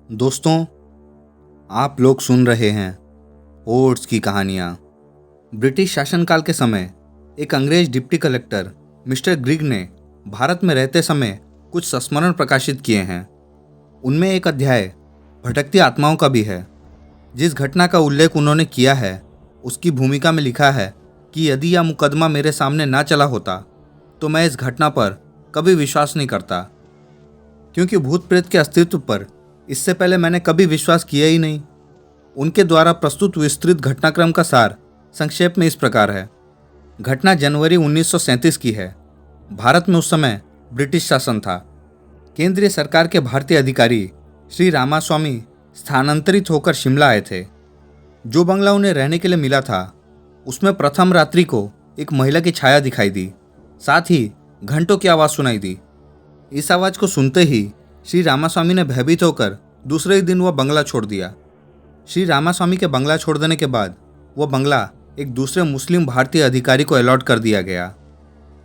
दोस्तों, आप लोग सुन रहे हैं ओट्स की कहानियाँ। ब्रिटिश शासनकाल के समय एक अंग्रेज डिप्टी कलेक्टर मिस्टर ग्रिग ने भारत में रहते समय कुछ संस्मरण प्रकाशित किए हैं। उनमें एक अध्याय भटकती आत्माओं का भी है। जिस घटना का उल्लेख उन्होंने किया है उसकी भूमिका में लिखा है कि यदि यह मुकदमा मेरे सामने ना चला होता तो मैं इस घटना पर कभी विश्वास नहीं करता, क्योंकि भूत प्रेत के अस्तित्व पर इससे पहले मैंने कभी विश्वास किया ही नहीं। उनके द्वारा प्रस्तुत विस्तृत घटनाक्रम का सार संक्षेप में इस प्रकार है। घटना जनवरी 1937 की है। भारत में उस समय ब्रिटिश शासन था। केंद्रीय सरकार के भारतीय अधिकारी श्री रामास्वामी स्थानांतरित होकर शिमला आए थे। जो बंगला उन्हें रहने के लिए मिला था उसमें प्रथम रात्रि को एक महिला की छाया दिखाई दी, साथ ही घंटों की आवाज़ सुनाई दी। इस आवाज़ को सुनते ही श्री रामास्वामी ने भयभीत होकर दूसरे ही दिन वह बंगला छोड़ दिया। श्री रामास्वामी के बंगला छोड़ देने के बाद वह बंगला एक दूसरे मुस्लिम भारतीय अधिकारी को अलॉट कर दिया गया।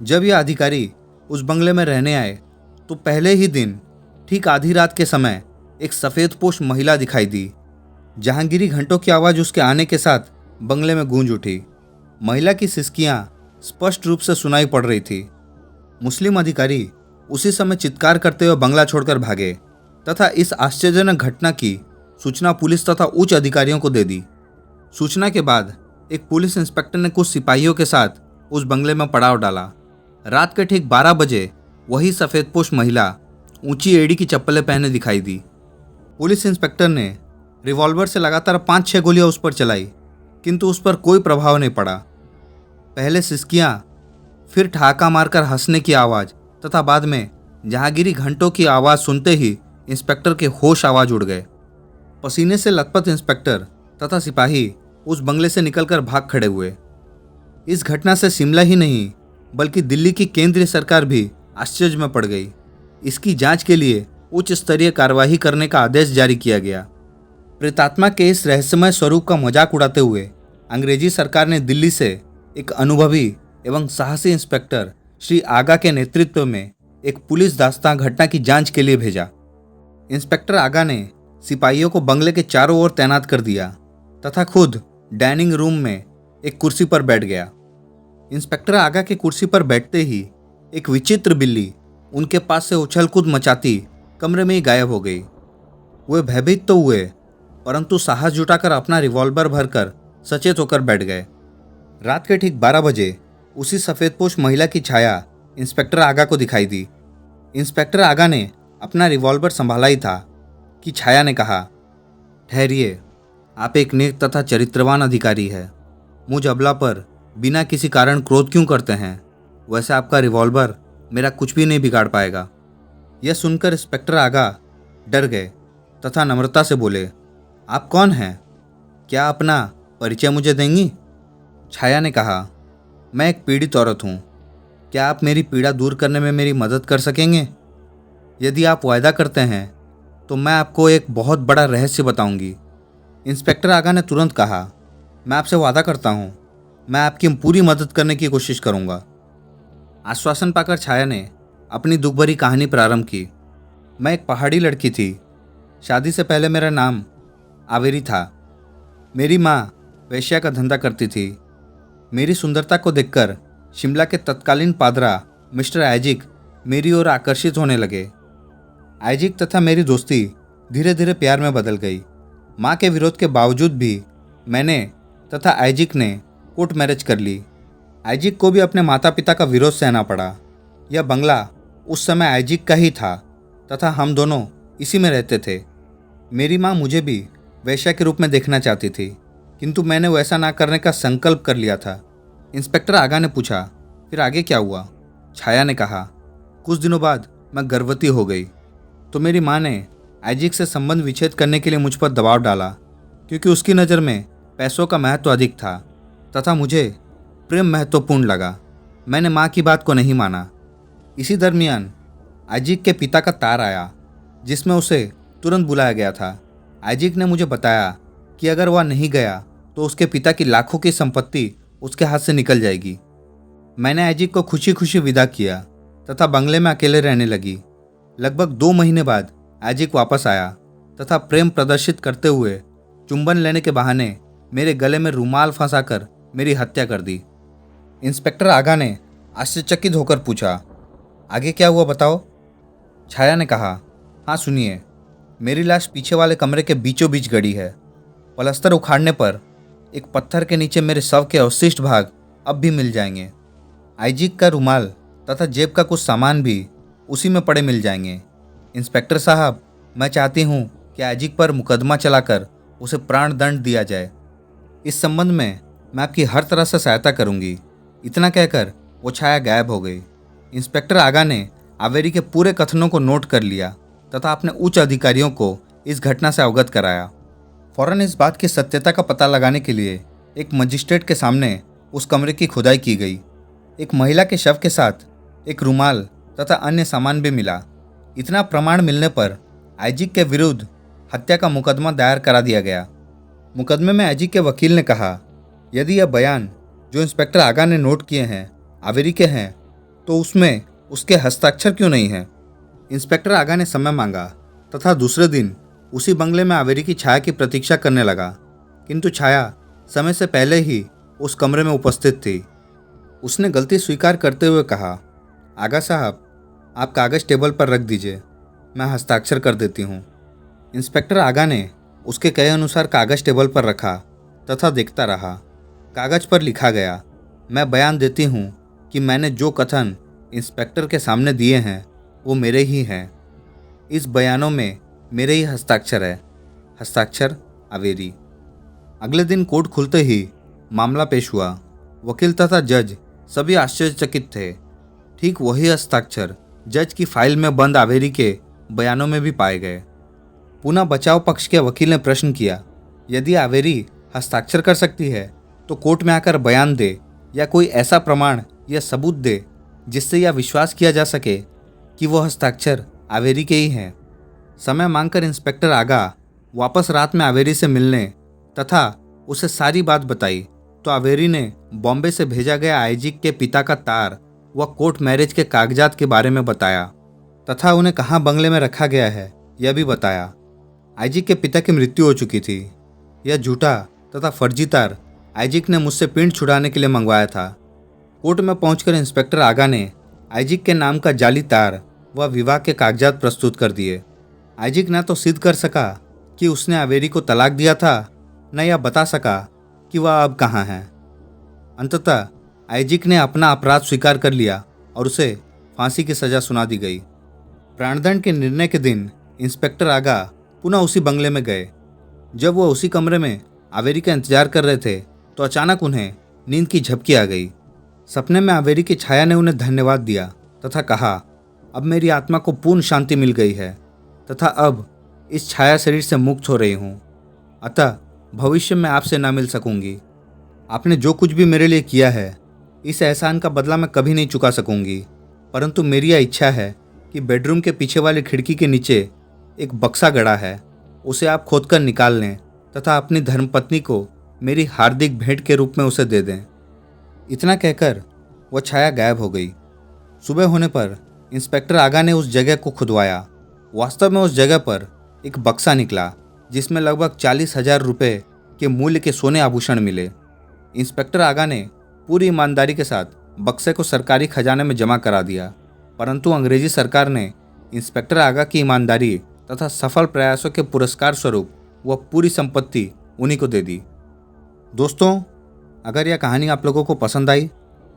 जब यह अधिकारी उस बंगले में रहने आए तो पहले ही दिन ठीक आधी रात के समय एक सफ़ेदपोश महिला दिखाई दी। जहांगीरी घंटों की आवाज़ उसके आने के साथ बंगले में गूंज उठी। महिला की सिसकियां स्पष्ट रूप से सुनाई पड़ रही थी। मुस्लिम अधिकारी उसी समय चित्कार करते हुए बंगला छोड़कर भागे तथा इस आश्चर्यजनक घटना की सूचना पुलिस तथा उच्च अधिकारियों को दे दी। सूचना के बाद एक पुलिस इंस्पेक्टर ने कुछ सिपाहियों के साथ उस बंगले में पड़ाव डाला। रात के ठीक 12 बजे वही सफ़ेदपोश महिला ऊंची एड़ी की चप्पलें पहने दिखाई दी। पुलिस इंस्पेक्टर ने रिवॉल्वर से लगातार 5-6 गोलियां उस पर चलाई, किंतु उस पर कोई प्रभाव नहीं पड़ा। पहले सिसकियां, फिर ठहाका मारकर हंसने की आवाज़ तथा बाद में जहांगीरी घंटों की आवाज़ सुनते ही इंस्पेक्टर के होश आवाज़ उड़ गए। पसीने से लथपथ इंस्पेक्टर तथा सिपाही उस बंगले से निकलकर भाग खड़े हुए। इस घटना से शिमला ही नहीं बल्कि दिल्ली की केंद्रीय सरकार भी आश्चर्य में पड़ गई। इसकी जांच के लिए उच्च स्तरीय कार्यवाही करने का आदेश जारी किया गया। प्रेतात्मा के इस रहस्यमय स्वरूप का मजाक उड़ाते हुए अंग्रेजी सरकार ने दिल्ली से एक अनुभवी एवं साहसी इंस्पेक्टर श्री आगा के नेतृत्व में एक पुलिस दास्तां घटना की जांच के लिए भेजा। इंस्पेक्टर आगा ने सिपाहियों को बंगले के चारों ओर तैनात कर दिया तथा खुद डाइनिंग रूम में एक कुर्सी पर बैठ गया। इंस्पेक्टर आगा के कुर्सी पर बैठते ही एक विचित्र बिल्ली उनके पास से उछल कूद मचाती कमरे में ही गायब हो गई। वे भयभीत तो हुए, परंतु साहस जुटाकर अपना रिवॉल्वर भरकर सचेत होकर बैठ गए। रात के ठीक 12 बजे उसी सफ़ेदपोश महिला की छाया इंस्पेक्टर आगा को दिखाई दी। इंस्पेक्टर आगा ने अपना रिवॉल्वर संभाला ही था कि छाया ने कहा, ठहरिए, आप एक नेक तथा चरित्रवान अधिकारी है। मुझ अबला पर बिना किसी कारण क्रोध क्यों करते हैं? वैसे आपका रिवॉल्वर मेरा कुछ भी नहीं बिगाड़ पाएगा। यह सुनकर इंस्पेक्टर आगा डर गए तथा नम्रता से बोले, आप कौन हैं? क्या अपना परिचय मुझे देंगी? छाया ने कहा, मैं एक पीड़ित औरत हूँ। क्या आप मेरी पीड़ा दूर करने में मेरी मदद कर सकेंगे? यदि आप वायदा करते हैं तो मैं आपको एक बहुत बड़ा रहस्य बताऊंगी। इंस्पेक्टर आगा ने तुरंत कहा, मैं आपसे वादा करता हूँ, मैं आपकी पूरी मदद करने की कोशिश करूँगा। आश्वासन पाकर छाया ने अपनी दुख भरी कहानी प्रारंभ की। मैं एक पहाड़ी लड़की थी। शादी से पहले मेरा नाम आवेरी था। मेरी माँ वेश्या का धंधा करती थी। मेरी सुंदरता को देखकर शिमला के तत्कालीन पादरा मिस्टर आइजिक मेरी ओर आकर्षित होने लगे। आइजिक तथा मेरी दोस्ती धीरे धीरे प्यार में बदल गई। माँ के विरोध के बावजूद भी मैंने तथा आइजिक ने कोर्ट मैरिज कर ली। आइजिक को भी अपने माता पिता का विरोध सहना पड़ा। यह बंगला उस समय आइजिक का ही था तथा हम दोनों इसी में रहते थे। मेरी माँ मुझे भी वेश्या के रूप में देखना चाहती थी, किंतु मैंने वैसा ना करने का संकल्प कर लिया था। इंस्पेक्टर आगा ने पूछा, फिर आगे क्या हुआ? छाया ने कहा, कुछ दिनों बाद मैं गर्भवती हो गई तो मेरी माँ ने आइजिक से संबंध विच्छेद करने के लिए मुझ पर दबाव डाला, क्योंकि उसकी नज़र में पैसों का महत्व अधिक था तथा मुझे प्रेम महत्वपूर्ण लगा। मैंने माँ की बात को नहीं माना। इसी दरमियान आइजिक के पिता का तार आया, जिसमें उसे तुरंत बुलाया गया था। आइजिक ने मुझे बताया कि अगर वह नहीं गया तो उसके पिता की लाखों की संपत्ति उसके हाथ से निकल जाएगी। मैंने आइजिक को खुशी खुशी विदा किया तथा बंगले में अकेले रहने लगी। लगभग 2 महीने बाद आइजिक वापस आया। तथा प्रेम प्रदर्शित करते हुए चुंबन लेने के बहाने मेरे गले में रुमाल फंसाकर मेरी हत्या कर दी। इंस्पेक्टर आगा ने आश्चर्यचकित होकर पूछा, आगे क्या हुआ बताओ? छाया ने कहा, हाँ सुनिए, मेरी लाश पीछे वाले कमरे के बीचों बीच गड़ी है। पलस्तर उखाड़ने पर एक पत्थर के नीचे मेरे शव के अवशिष्ट भाग अब भी मिल जाएंगे। आईजी का रुमाल तथा जेब का कुछ सामान भी उसी में पड़े मिल जाएंगे। इंस्पेक्टर साहब, मैं चाहती हूँ कि आईजी पर मुकदमा चलाकर उसे प्राण दंड दिया जाए। इस संबंध में मैं आपकी हर तरह से सहायता करूँगी। इतना कहकर वो छाया गायब हो गई। इंस्पेक्टर आगा ने आवेरी के पूरे कथनों को नोट कर लिया तथा अपने उच्च अधिकारियों को इस घटना से अवगत कराया। फौरन इस बात की सत्यता का पता लगाने के लिए एक मजिस्ट्रेट के सामने उस कमरे की खुदाई की गई। एक महिला के शव के साथ एक रुमाल तथा अन्य सामान भी मिला। इतना प्रमाण मिलने पर आईजी के विरुद्ध हत्या का मुकदमा दायर करा दिया गया। मुकदमे में आईजी के वकील ने कहा, यदि यह बयान जो इंस्पेक्टर आगा ने नोट किए हैं आवेरी के हैं तो उसमें उसके हस्ताक्षर क्यों नहीं है? इंस्पेक्टर आगा ने समय मांगा तथा दूसरे दिन उसी बंगले में आवेरी की छाया की प्रतीक्षा करने लगा, किंतु छाया समय से पहले ही उस कमरे में उपस्थित थी। उसने गलती स्वीकार करते हुए कहा, आगा साहब, आप कागज़ टेबल पर रख दीजिए, मैं हस्ताक्षर कर देती हूँ। इंस्पेक्टर आगा ने उसके कहे अनुसार कागज़ टेबल पर रखा तथा देखता रहा। कागज़ पर लिखा गया, मैं बयान देती हूँ कि मैंने जो कथन इंस्पेक्टर के सामने दिए हैं वो मेरे ही हैं। इस बयानों में मेरे ही हस्ताक्षर है। हस्ताक्षर आवेरी। अगले दिन कोर्ट खुलते ही मामला पेश हुआ। वकील तथा जज सभी आश्चर्यचकित थे। ठीक वही हस्ताक्षर जज की फाइल में बंद आवेरी के बयानों में भी पाए गए। पुनः बचाव पक्ष के वकील ने प्रश्न किया, यदि आवेरी हस्ताक्षर कर सकती है तो कोर्ट में आकर बयान दे या कोई ऐसा प्रमाण या सबूत दे जिससे यह विश्वास किया जा सके कि वो हस्ताक्षर आवेरी के ही हैं। समय मांगकर इंस्पेक्टर आगा वापस रात में आवेरी से मिलने तथा उसे सारी बात बताई तो आवेरी ने बॉम्बे से भेजा गया आईजी के पिता का तार व कोर्ट मैरिज के कागजात के बारे में बताया तथा उन्हें कहाँ बंगले में रखा गया है यह भी बताया। आईजी के पिता की मृत्यु हो चुकी थी। यह झूठा तथा फर्जी तार आईजी ने मुझसे पिंड छुड़ाने के लिए मंगवाया था। कोर्ट में पहुंचकर इंस्पेक्टर आगा ने आईजी के नाम का जाली तार व विवाह के कागजात प्रस्तुत कर दिए। आईजी न तो सिद्ध कर सका कि उसने आवेरी को तलाक दिया था, न यह बता सका कि वह अब कहाँ है। अंततः आईजी ने अपना अपराध स्वीकार कर लिया और उसे फांसी की सजा सुना दी गई। प्राणदंड के निर्णय के दिन इंस्पेक्टर आगा पुनः उसी बंगले में गए। जब वह उसी कमरे में आवेरी का इंतजार कर रहे थे तो अचानक उन्हें नींद की झपकी आ गई। सपने में आवेरी की छाया ने उन्हें धन्यवाद दिया तथा कहा, अब मेरी आत्मा को पूर्ण शांति मिल गई है तथा अब इस छाया शरीर से मुक्त हो रही हूँ, अतः भविष्य में आपसे ना मिल सकूंगी। आपने जो कुछ भी मेरे लिए किया है इस एहसान का बदला मैं कभी नहीं चुका सकूंगी, परंतु मेरी यह इच्छा है कि बेडरूम के पीछे वाली खिड़की के नीचे एक बक्सा गड़ा है, उसे आप खोदकर निकाल लें तथा अपनी धर्मपत्नी को मेरी हार्दिक भेंट के रूप में उसे दे दें। इतना कहकर वह छाया गायब हो गई। सुबह होने पर इंस्पेक्टर आगा ने उस जगह को खुदवाया। वास्तव में उस जगह पर एक बक्सा निकला जिसमें लगभग 40,000 रुपये के मूल्य के सोने आभूषण मिले। इंस्पेक्टर आगा ने पूरी ईमानदारी के साथ बक्से को सरकारी खजाने में जमा करा दिया, परंतु अंग्रेजी सरकार ने इंस्पेक्टर आगा की ईमानदारी तथा सफल प्रयासों के पुरस्कार स्वरूप वह पूरी संपत्ति उन्हीं को दे दी। दोस्तों, अगर यह कहानी आप लोगों को पसंद आई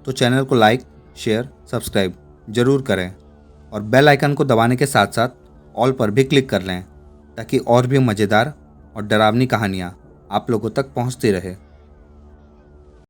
तो चैनल को लाइक, शेयर, सब्सक्राइब जरूर करें और बेल आइकन को दबाने के साथ साथ ऑल पर भी क्लिक कर लें ताकि और भी मज़ेदार और डरावनी कहानियाँ आप लोगों तक पहुँचती रहे।